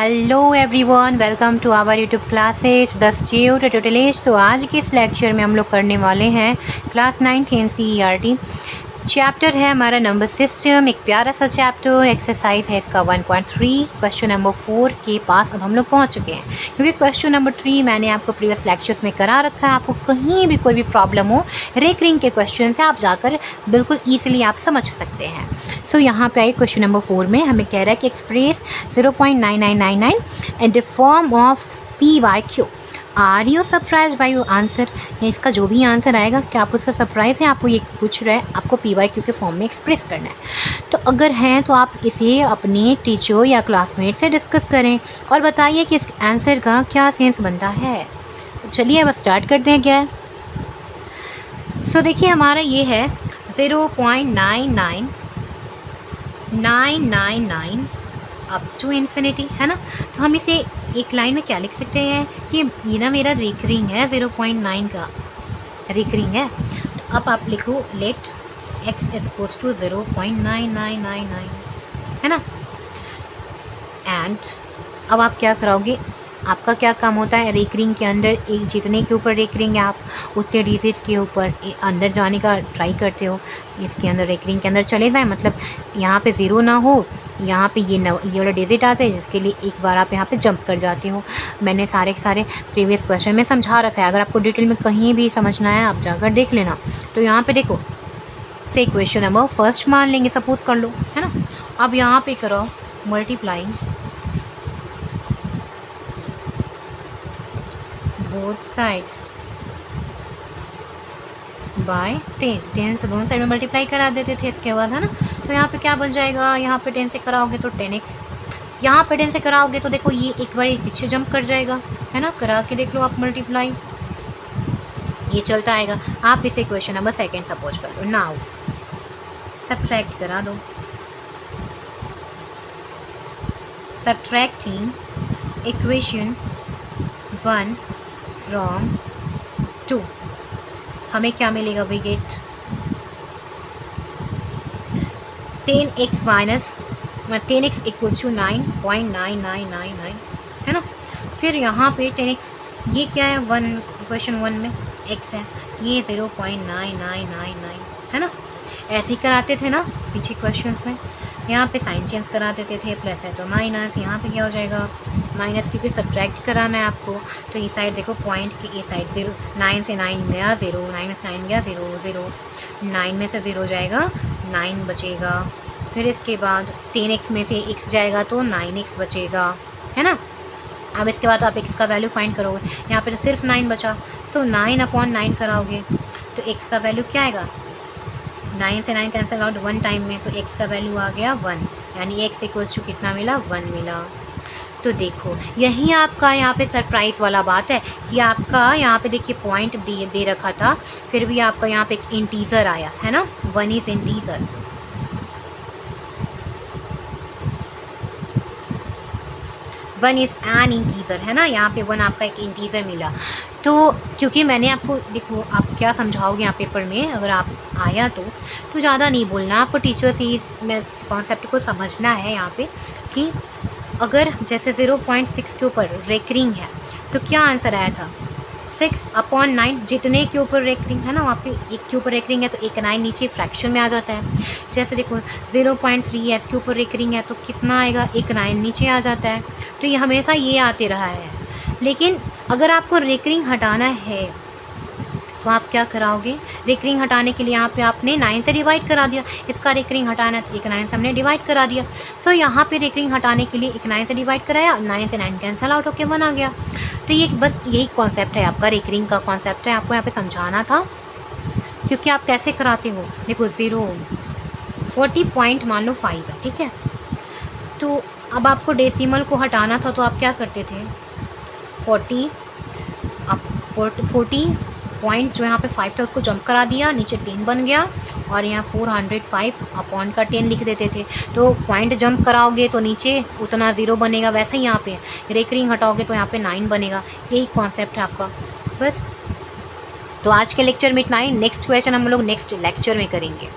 Hello everyone, welcome to our YouTube classes the stute tutorial. तो आज के इस लेक्चर में हम लोग करने वाले हैं क्लास 9 एनसीईआरटी चैप्टर है हमारा नंबर सिस्टम। एक प्यारा सा चैप्टर एक्सरसाइज है इसका 1.3 क्वेश्चन नंबर 4 के पास अब हम लोग पहुंच चुके हैं, क्योंकि क्वेश्चन नंबर 3 मैंने आपको प्रीवियस लेक्चर्स में करा रखा है। आपको कहीं भी कोई भी प्रॉब्लम हो रेकरिंग के क्वेश्चन से आप जाकर बिल्कुल ईजिली आप समझ सकते हैं। सो यहाँ पे आए क्वेश्चन नंबर 4 में हमें कह रहा है कि express 0.9999 in the form of P/Q। Are you surprise by your answer, या इसका जो भी आंसर आएगा क्या आप उससे सरप्राइज हैं? आपको ये पूछ रहा है आपको P/Q के फॉर्म में एक्सप्रेस करना है। तो अगर हैं तो आप इसे अपने टीचर या क्लासमेट से डिस्कस करें और बताइए कि इस आंसर का क्या सेंस बनता है। तो चलिए अब स्टार्ट करते हैं क्या है। सो देखिए हमारा ये है 0.99999 अप टू इन्फिनिटी, है ना। तो हम इसे एक लाइन में क्या लिख सकते हैं कि ये ना मेरा रेकरिंग है, 0.9 का रेकरिंग है। तो अब आप लिखो let x is equals to 0.9999, है ना। एंड अब आप क्या कराओगे, आपका क्या काम होता है रेकरिंग के अंदर, एक जितने के ऊपर रेकरिंग है आप उतने डिजिट के ऊपर अंदर जाने का ट्राई करते हो। इसके अंदर रेकरिंग के अंदर चले जाए, मतलब यहाँ पे ज़ीरो ना हो, यहाँ पे ये वाला डिजिट आ जाए, जिसके लिए एक बार आप यहाँ पे जंप कर जाते हो। मैंने सारे के सारे प्रीवियस क्वेश्चन में समझा रखा है, अगर आपको डिटेल में कहीं भी समझना है आप जाकर देख लेना। तो यहाँ पे देखो तो क्वेश्चन नंबर फर्स्ट मान लेंगे, सपोज कर लो, है ना। अब यहाँ पे करो मल्टीप्लाइंग बोथ साइड्स बाय 10 से दोनों साइड में मल्टीप्लाई करा देते थे इसके बाद, है ना। तो यहाँ पे क्या बन जाएगा, यहाँ पे 10 से कराओगे तो 10x, यहाँ पे 10 से कराओगे तो देखो ये एक बार पीछे जंप कर जाएगा, है ना। करा के देख लो आप मल्टीप्लाई, ये चलता आएगा। आप इसे क्वेश्चन नंबर सेकेंड सपोज कर लो। नाउ सब्ट्रैक्ट करा दो, सब्ट्रैक्टिंग इक्वेशन 1 फ्रॉम 2 हमें क्या मिलेगा, we get 10x minus 10x equals to 9.9999, है ना। फिर यहाँ पे 10x ये क्या है, 1 क्वेश्चन 1 में x है, ये 0.9999, है ना। ऐसे ही कराते थे ना पीछे क्वेश्चंस में, यहाँ पे साइन चेंज करा देते थे, प्लस है तो माइनस, यहाँ पे क्या हो जाएगा माइनस, क्योंकि सब्ट्रैक्ट कराना है आपको। तो ये साइड देखो पॉइंट की ये साइड 0, 9 से 9 गया 0, 9 से 9 गया 0, 0, 9 में से 0 जाएगा 9 बचेगा। फिर इसके बाद 10x में से x जाएगा तो 9x बचेगा, है ना। अब इसके बाद आप x का वैल्यू फाइंड करोगे, यहाँ पर सिर्फ 9 बचा। सो 9/9 कराओगे तो x का वैल्यू क्या आएगा, 9 से 9 कैंसिल आउट 1 टाइम में, तो x का वैल्यू आ गया 1, यानी x इक्वल्स टू कितना मिला, 1 मिला। तो देखो यही आपका यहाँ पे सरप्राइज़ वाला बात है कि आपका यहाँ पे देखिए पॉइंट दे रखा था, फिर भी आपका यहाँ पे एक इंटीजर आया, है ना। 1 is integer, one is an integer, है ना। यहाँ पे 1 आपका एक इंटीजर मिला। तो क्योंकि मैंने आपको देखो आप क्या समझाओगे यहाँ पेपर में, अगर आप आया तो ज़्यादा नहीं बोलना, आपको टीचर से इस कॉन्सेप्ट को समझना है यहाँ पे कि अगर जैसे 0.6 के ऊपर रेकरिंग है तो क्या आंसर आया था 6/9, जितने के ऊपर रेकरिंग है ना, वहाँ पे एक के ऊपर रेकरिंग है तो एक 9 नीचे फ्रैक्शन में आ जाता है। जैसे देखो 0.3 के ऊपर रेकरिंग है तो कितना आएगा, एक 9 नीचे आ जाता है। तो ये हमेशा ये आते रहा है। लेकिन अगर आपको रेकरिंग हटाना है तो आप क्या कराओगे, रेकरिंग हटाने के लिए यहाँ पे आपने 9 से डिवाइड करा दिया, इसका रेकरिंग हटाना है तो एक 9 से हमने डिवाइड करा दिया। सो यहाँ पे रेकरिंग हटाने के लिए एक 9 से डिवाइड कराया, 9 से 9 कैंसिल आउट होके 1 आ गया। तो ये बस यही कॉन्सेप्ट है आपका, रेकरिंग का कॉन्सेप्ट है, आपको यहाँ पे समझाना था। क्योंकि आप कैसे कराते हो, देखो 40 मान लो 5 है, ठीक है। तो अब आपको डेसिमल को हटाना था तो आप क्या करते थे, 40 पॉइंट जो यहाँ पे 5 था उसको जंप करा दिया, नीचे 10 बन गया, और यहाँ 405/10 लिख देते थे। तो पॉइंट जंप कराओगे तो नीचे उतना 0 बनेगा, वैसे ही यहाँ पे रेकरिंग हटाओगे तो यहाँ पे 9 बनेगा। यही कॉन्सेप्ट है आपका बस। तो आज के लेक्चर में इतना ही, नेक्स्ट क्वेश्चन हम लोग नेक्स्ट लेक्चर में करेंगे।